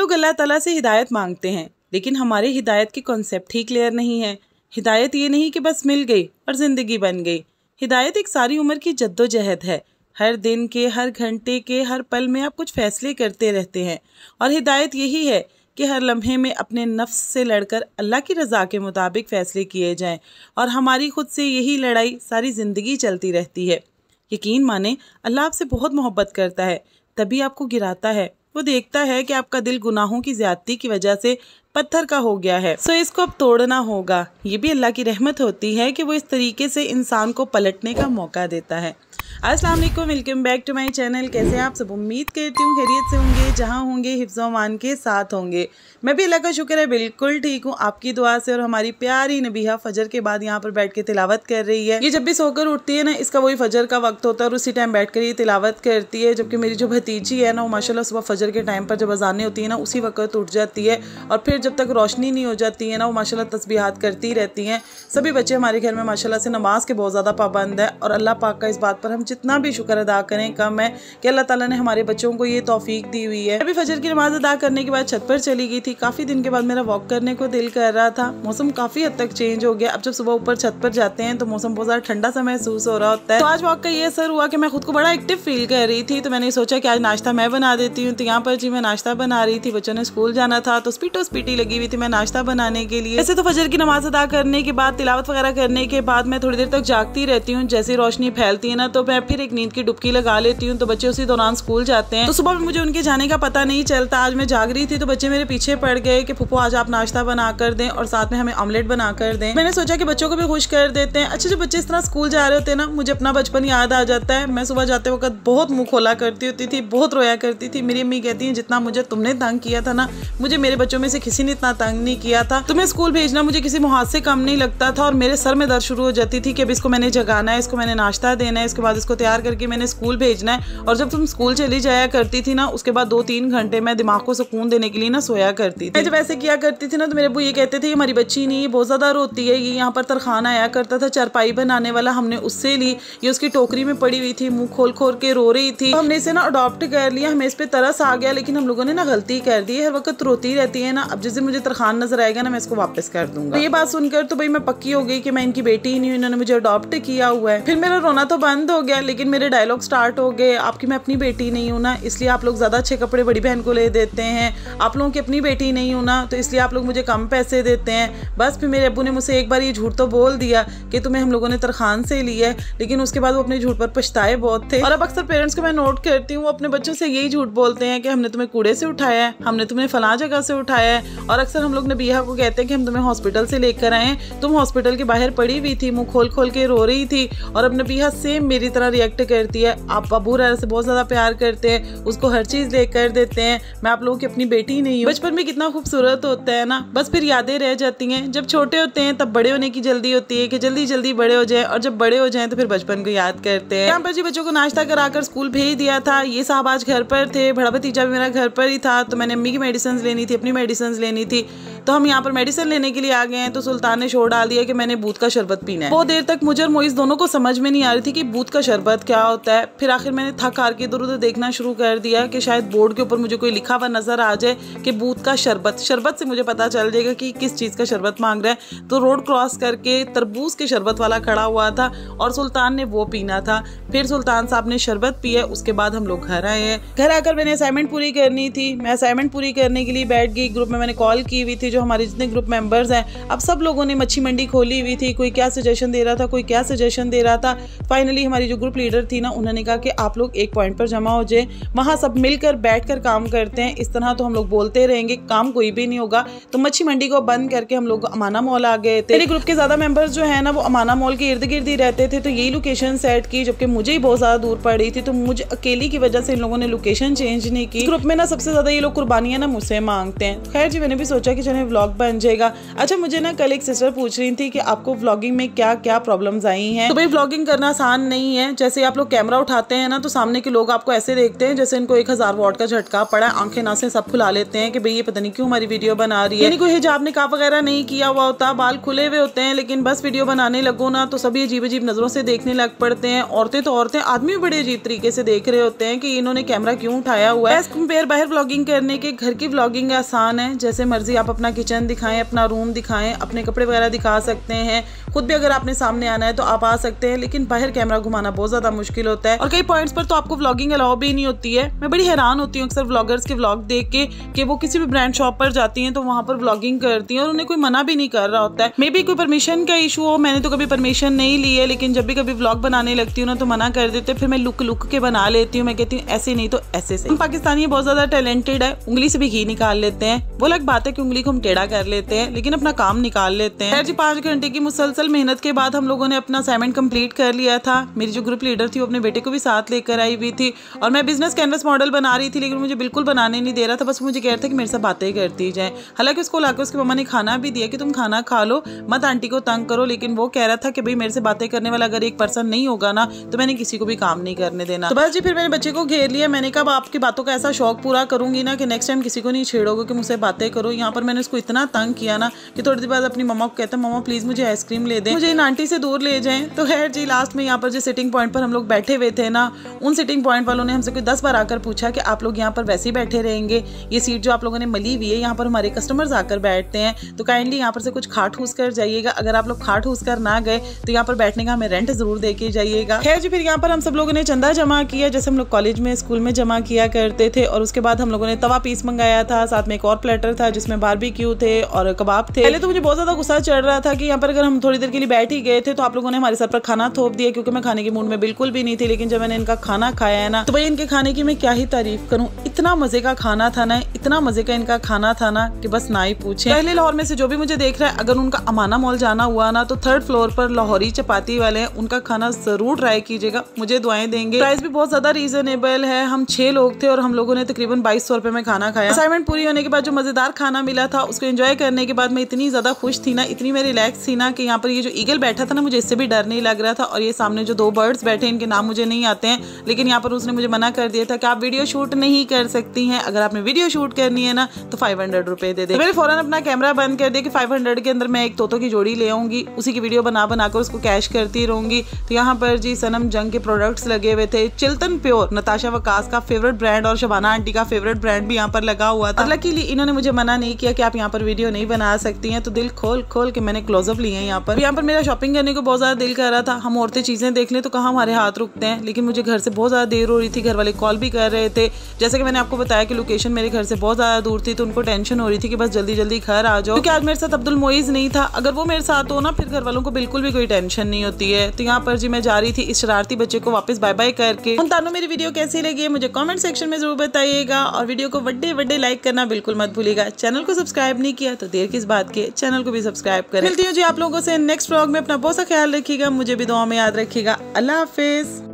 लोग अल्लाह ताला से हिदायत मांगते हैं, लेकिन हमारे हिदायत के कॉन्सेप्ट ही क्लियर नहीं है। हिदायत ये नहीं कि बस मिल गई और ज़िंदगी बन गई। हिदायत एक सारी उम्र की जद्दोजहद है। हर दिन के, हर घंटे के, हर पल में आप कुछ फैसले करते रहते हैं और हिदायत यही है कि हर लम्हे में अपने नफ्स से लड़कर अल्लाह की रज़ा के मुताबिक फ़ैसले किए जाएं और हमारी खुद से यही लड़ाई सारी ज़िंदगी चलती रहती है। यकीन माने, अल्लाह आपसे बहुत मोहब्बत करता है, तभी आपको गिराता है। वो देखता है कि आपका दिल गुनाहों की ज़्यादती की वजह से पत्थर का हो गया है, सो इसको अब तोड़ना होगा। ये भी अल्लाह की रहमत होती है कि वो इस तरीके से इंसान को पलटने का मौका देता है। अस्सलाम वालेकुम, welcome back to my channel. कैसे हैं आप सब? उम्मीद करती हूँ खैरियत से होंगे, जहाँ होंगे हिफ्ज़ व अमान के साथ होंगे। मैं भी अल्लाह का शुक्र है बिल्कुल ठीक हूँ, आपकी दुआ से। और हमारी प्यारी नबीहा फजर के बाद यहाँ पर बैठ के तिलावत कर रही है। ये जब भी सोकर उठती है ना, इसका वही फजर का वक्त होता है और उसी टाइम बैठ कर ये तिलावत करती है। जबकि मेरी जो भतीजी है ना, वो माशाल्लाह सुबह फजर के टाइम पर जब अज़ानें होती है ना, उसी वक्त उठ जाती है और फिर जब तक रोशनी नहीं हो जाती है ना, वो माशाल्लाह तस्बीहात करती रहती हैं। सभी बच्चे हमारे घर में माशाल्लाह से नमाज के बहुत ज़्यादा पाबंद है और अल्लाह पाक का इस बात पर हम जितना भी शुक्र अदा करें कम है कि अल्लाह ताला ने हमारे बच्चों को ये तौफीक दी हुई है। अभी फजर की नमाज अदा करने के बाद छत पर चली गई थी। काफ़ी दिन के बाद मेरा वॉक करने को दिल कर रहा था। मौसम काफ़ी हद तक चेंज हो गया। अब जब सुबह ऊपर छत पर जाते हैं तो मौसम बहुत ज़्यादा ठंडा सा महसूस हो रहा होता है। तो आज वॉक का ये असर हुआ कि मैं खुद को बड़ा एक्टिव फील कर रही थी। तो मैंने सोचा कि आज नाश्ता मैं बना देती हूँ। तो यहाँ पर जी मैं नाश्ता बना रही थी। बच्चों ने स्कूल जाना था तो स्पीटी लगी हुई थी मैं नाश्ता बनाने के लिए। वैसे तो फजर की नमाज अदा करने के बाद, तिलावत वगैरह करने के बाद मैं थोड़ी देर तक जागती रहती हूँ। जैसे रोशनी फैलती है ना, तो मैं फिर एक नींद की डुबकी लगा लेती हूँ। तो बच्चे उसी दौरान स्कूल जाते हैं। तो सुबह में मुझे उनके जाने का पता नहीं चलता। आज मैं जाग रही थी तो बच्चे मेरे पीछे पड़ गए कि फूफो आज आप नाश्ता बना कर दें और साथ में हमें ऑमलेट बना कर दें। मैंने सोचा कि बच्चों को भी खुश कर देते हैं। अच्छा, जब बच्चे इस तरह स्कूल जा रहे होते हैं ना, मुझे अपना बचपन याद आ जाता है। मैं सुबह जाते वक्त बहुत मुंह खोला करती होती थी, बहुत रोया करती थी। मेरी अम्मी कहती है जितना मुझे तुमने तंग किया था ना, मुझे मेरे बच्चों में से किसी ने इतना तंग नहीं किया था। तुम्हें स्कूल भेजना मुझे किसी मुहाज से कम नहीं लगता था और मेरे सर में दर्द शुरू हो जाती थी कि अब इसको मैंने जगाना है, इसको मैंने नाश्ता देना है, इसके बाद इसको तैयार करके मैंने स्कूल भेजना है। और जब तुम स्कूल चली जाया करती थी ना, उसके बाद 2-3 घंटे मैं दिमाग को सुकून देने के लिए ना सोया करती थी। मैं जब ऐसे किया करती थी ना, तो मेरे अब्बू ये कहते थे हमारी बच्ची नहीं, ये बहुत ज्यादा रोती है। ये यहाँ पर तरखान आया करता था चारपाई बनाने वाला, हमने उससे ली। ये उसकी टोकरी में पड़ी हुई थी, मुंह खोल खोल के रो रही थी। तो हमने इसे ना अडॉप्ट कर लिया। हमें इस पे तरस आ गया, लेकिन हम लोगों ने ना गलती कर दी। हर वक्त रोती रहती है ना। अब जिस दिन मुझे तरखान नजर आएगा ना, मैं इसको वापस कर दूंगा। तो ये बात सुनकर तो भाई मैं पक्की हो गई कि मैं इनकी बेटी ही नहीं हूँ, इन्होंने मुझे अडॉप्ट किया हुआ है। फिर मेरा रोना तो बंद हो गया, लेकिन मेरे डायलॉग स्टार्ट हो गए, आपकी मैं अपनी बेटी नहीं हूँ ना, इसलिए आप लोग ज्यादा अच्छे कपड़े बड़ी बहन को ले देते हैं। आप लोगों की अपनी बेटी नहीं हूँ ना, तो इसलिए आप लोग मुझे कम पैसे देते हैं। बस फिर मेरे अब्बू ने मुझसे एक बार ये झूठ तो बोल दिया कि तुम्हें हम लोगों ने तरखान से लिया है, लेकिन उसके बाद वो अपने झूठ पर पछताए बहुत थे। और अब अक्सर पेरेंट्स को मैं नोट करती हूँ, वो अपने बच्चों से यही झूठ बोलते हैं कि हमने तुम्हें कूड़े से उठाया है, हमने तुम्हें फलां जगह से उठाया है। और अक्सर हम लोग नबीहा को कहते हैं कि हम तुम्हें हॉस्पिटल से लेकर आए, तुम हॉस्पिटल के बाहर पड़ी हुई थी, मुंह खोल खोल के रो रही थी। और अब नबीहा सेम मेरी तरह रिएक्ट करती है। आप अबू राय से बहुत ज्यादा प्यार करते हैं, उसको हर चीज लेकर देते हैं। मैं आप लोगों की अपनी बेटी नहीं हूँ। बचपन में कितना खूबसूरत होता है ना, बस फिर यादें रह जाती हैं। जब छोटे होते हैं तब बड़े होने की जल्दी होती है कि जल्दी जल्दी बड़े हो जाए, और जब बड़े हो जाएं तो फिर बचपन को याद करते हैं। यहाँ पर जी बच्चों को नाश्ता कराकर स्कूल भेज दिया था। ये साहब आज घर पर थे, बड़ा भतीजा भी मेरा घर पर ही था। तो मैंने अम्मी की मेडिसिन लेनी थी, अपनी मेडिसिन लेनी थी। तो हम यहाँ पर मेडिसिन लेने के लिए आ गए हैं। तो सुल्तान ने शोर डाल दिया कि मैंने बूथ का शरबत पीना है। बहुत देर तक मुझे और मोइस दोनों को समझ में नहीं आ रही थी कि बूथ का शरबत क्या होता है। फिर आखिर मैंने थक हार के इधर उधर देखना शुरू कर दिया कि शायद बोर्ड के ऊपर मुझे कोई लिखा हुआ नजर आ जाए कि बूथ का शरबत। शरबत से मुझे पता चल जाएगा कि किस चीज का शरबत मांग रहा है। तो रोड क्रॉस करके तरबूज के शरबत वाला खड़ा हुआ था और सुल्तान ने वो पीना था। फिर सुल्तान साहब ने शरबत पिया। उसके बाद हम लोग घर आए हैं। घर आकर मैंने असाइनमेंट पूरी करनी थी। मैं असाइनमेंट पूरी करने के लिए बैठ गई। ग्रुप में मैंने कॉल की हुई थी, जो हमारे जितने ग्रुप मेंबर्स हैं, अब सब लोगों ने मच्छी मंडी खोली हुई थी। कोई क्या सजेशन दे रहा था, कोई क्या सजेशन दे रहा था। फाइनली हमारी जो ग्रुप लीडर थी ना, उन्होंने कहा कि आप लोग एक पॉइंट पर जमा हो जाए, वहां सब मिलकर बैठकर काम करते हैं। इस तरह तो हम लोग बोलते रहेंगे, काम कोई भी नहीं होगा। तो मच्छी मंडी को बंद करके हम लोग अमाना मॉल आ गए थे। मेरे ग्रुप के ज्यादा मेंबर्स जो है ना, वो अमाना मॉल के इर्द गिर्द ही रहते थे। तो यही लोकेशन सेट की, जबकि मुझे ही बहुत ज्यादा दूर पड़ रही थी। तो मुझे अकेली की वजह से इन लोगों ने लोकेशन चेंज नहीं की। ग्रुप में ना सबसे ज्यादा ये लोग कुर्बानियां ना मुझसे मांगते हैं। खैर जी, मैंने भी सोचा कि चले में व्लॉग बन जाएगा। अच्छा, मुझे ना कल एक सिस्टर पूछ रही थी कि आपको व्लॉगिंग में क्या क्या प्रॉब्लम्स आई हैं। तो भाई व्लॉगिंग करना आसान नहीं है। जैसे आप लोग कैमरा उठाते हैं ना तो सामने के लोग आपको ऐसे देखते हैं जैसे इनको 1000 वॉट का झटका पड़ा, आंखें नासें सब खुला लेते हैं कि भाई ये पता नहीं क्यों हमारी वीडियो बना रही है। यानी कोई हिजाब निकाब वगैरह नहीं किया हुआ होता, बाल खुले हुए होते हैं, लेकिन बस वीडियो बनाने लगो ना तो सभी अजीब अजीब नजरों से देखने लग पड़ते हैं। औरतें तो औरतें, आदमी भी बड़े अजीब तरीके से देख रहे होते हैं कि इन्होंने कैमरा क्यों उठाया हुआ है। कंपेयर बाहर व्लॉगिंग करने के घर की व्लॉगिंग आसान है, जैसे मर्जी आप अपना किचन दिखाएं, अपना रूम दिखाएं, अपने कपड़े वगैरह दिखा सकते हैं, खुद भी अगर आपने सामने आना है तो आप आ सकते हैं, लेकिन बाहर कैमरा घुमाना बहुत ज्यादा मुश्किल होता है और कई पॉइंट्स पर तो आपको व्लॉगिंग अलाउ भी नहीं होती है। मैं बड़ी हैरान होती हूँ अक्सर व्लॉगर्स के व्लॉग देख के कि वो किसी भी ब्रांड शॉप पर जाती हैं तो वहां पर व्लॉगिंग करती हैं और उन्हें कोई मना भी नहीं कर रहा होता है। मे बी कोई परमिशन का इशू हो, मैंने तो कभी परमिशन नहीं ली है, लेकिन जब भी कभी व्लॉग बनाने लगती हूँ ना तो मना कर देते, फिर मैं लुक के बना लेती हूँ। मैं कहती हूँ ऐसे नहीं तो ऐसे से। हम पाकिस्तानी बहुत ज्यादा टैलेंटेड है, उंगली से भी घी निकाल लेते हैं। वो अलग बात है कि उंगली को हम टेढ़ा कर लेते हैं, लेकिन अपना काम निकाल लेते हैं। जी 5 घंटे की मुसलसल मेहनत के बाद हम लोगों ने अपना असाइनमेंट कंप्लीट कर लिया था। मेरी जो ग्रुप लीडर थी वो अपने बेटे को भी साथ लेकर आई हुई थी और मैं बिजनेस कैनवस मॉडल बना रही थी, लेकिन मुझे बिल्कुल बनाने नहीं दे रहा था। बस मुझे कह रहा था कि मेरे साथ बातें करती जाए। हालांकि उसको लाकर उसकी मम्मा ने खाना भी दिया कि तुम खाना खा लो, मत आंटी को तंग करो, लेकिन वो कह रहा था कि भाई मेरे से बातें करने वाला अगर एक पर्सन नहीं होगा ना तो मैंने किसी को भी काम नहीं करने देना। तो बस जी फिर मैंने बच्चे को घेर लिया। मैंने कहा आपकी बातों का ऐसा शौक पूरा करूंगी ना कि नेक्स्ट टाइम किसी को नहीं छेड़ोगे कि मुझसे बातें करो। यहाँ पर मैंने उसको इतना तंग किया ना कि थोड़ी देर बाद अपनी मम्मा को कहता मम्मा प्लीज मुझे आइसक्रीम ले दे, मुझे इन आंटी से दूर ले जाएं। तो खैर जी लास्ट में यहाँ पर जो सिटिंग पॉइंट पर हम लोग बैठे हुए थे ना, उन सिटिंग पॉइंट वालों ने हमसे कोई 10 बार आकर पूछा कि आप लोग यहाँ पर वैसे ही बैठे रहेंगे, ये सीट जो आप लोगों ने मली हुई है यहाँ पर हमारे कस्टमर्स आकर बैठते हैं, तो काइंडली यहाँ पर से कुछ खाट ठूस कर जाइएगा। अगर आप लोग खाट ठूस कर ना गए तो यहाँ पर बैठने का हमें रेंट जरूर दे के जाइएगा। खैर जी फिर यहाँ पर हम सब लोगों ने चंदा जमा किया, जैसे हम लोग कॉलेज में स्कूल में जमा किया करते थे, और उसके बाद हम लोगों ने तवा पीस मंगाया था, साथ में एक और प्लेटर था जिसमें बारबेक्यू थे और कबाब थे। पहले तो मुझे बहुत ज्यादा गुस्सा चढ़ रहा था कि यहाँ पर अगर हम थोड़ी देर के लिए बैठ ही गए थे तो आप लोगों ने हमारे सर पर खाना थोप दिया, क्योंकि मैं खाने के मूड में बिल्कुल भी नहीं थी। लेकिन जब मैंने इनका खाना खाया है ना तो भाई इनके खाने की मैं क्या ही तारीफ करूं, इतना मजे का खाना था ना, इतना मजे का इनका खाना था ना कि बस ना ही पूछे। पहले लाहौर में से जो भी मुझे देख रहा है, अगर उनका अमाना मॉल जाना हुआ ना तो 3rd फ्लोर पर लाहौरी चपाती वाले हैं, उनका खाना जरूर ट्राई कीजिएगा, मुझे दुआएं देंगे। प्राइस भी बहुत ज्यादा रीजनेबल है। हम 6 लोग थे और हम लोगों ने तकरीबन 2200 रुपए में खाना खाया। असाइनमेंट पूरी होने के बाद जो मजेदार खाना मिला था उसको एंजॉय करने के बाद मैं इतनी ज्यादा खुश थी ना, इतनी मैं रिलैक्स थी ना कि यहाँ पर ये जो ईगल बैठा था ना मुझे इससे भी डर नहीं लग रहा था, और ये सामने जो 2 बर्ड्स बैठे इनके नाम मुझे नहीं आते हैं, लेकिन यहाँ पर उसने मुझे मना कर दिया था कि आप वीडियो शूट नहीं कर सकती हैं, अगर आपने वीडियो शूट करनी है ना तो 500 रुपए दे दे। मैंने फौरन अपना कैमरा बंद कर दिया कि 500 के अंदर मैं एक तोतों की जोड़ी ले आऊंगी, उसी की वीडियो बना बनाकर उसको कैश करती रहूंगी। तो यहाँ पर जी सनम जंग के प्रोडक्ट्स लगे हुए थे, चिल्तन प्योर नताशा वकास का फेवरेट ब्रांड और शबाना आंटी का फेवरेट ब्रांड भी यहाँ पर लगा हुआ था। लकीली इन्होंने मुझे मना नहीं किया कि आप यहाँ पर वीडियो नहीं बना सकती हैं, तो दिल खोल खोल के मैंने क्लोजअप लिए हैं। यहाँ पर मेरा शॉपिंग करने को बहुत ज्यादा दिल कर रहा था। हम औरतें चीजें देख लें तो कहाँ हमारे हाथ रुकते हैं, लेकिन मुझे घर से बहुत ज्यादा देर हो रही थी, घर वाले कॉल भी कर रहे थे। जैसे कि मैंने आपको बताया कि लोकेशन मेरे घर से बहुत ज्यादा दूर थी, तो उनको टेंशन हो रही थी कि बस जल्दी जल्दी घर आ जाओ, क्योंकि आज मेरे साथ अब्दुल मोइज नहीं था। अगर वो मेरे साथ हो ना फिर घर वालों को बिल्कुल भी कोई टेंशन नहीं होती है। तो यहाँ पर जी मैं जा रही थी इस शरारती बच्चे को वापस बाय बाय करके। उन तानों मेरी वीडियो कैसी लगी है मुझे कमेंट सेक्शन में जरूर बताइएगा, और वीडियो को बड़े लाइक करना बिल्कुल मत भूलिएगा। चैनल को सब्सक्राइब नहीं किया तो देर किस बात की, चैनल को भी सब्सक्राइब करें। मिलती हूँ जी आप लोगों से नेक्स्ट व्लॉग में। अपना बहुत सा ख्याल रखिएगा, मुझे भी दुआ में याद रखिएगा। अल्लाह हाफिज।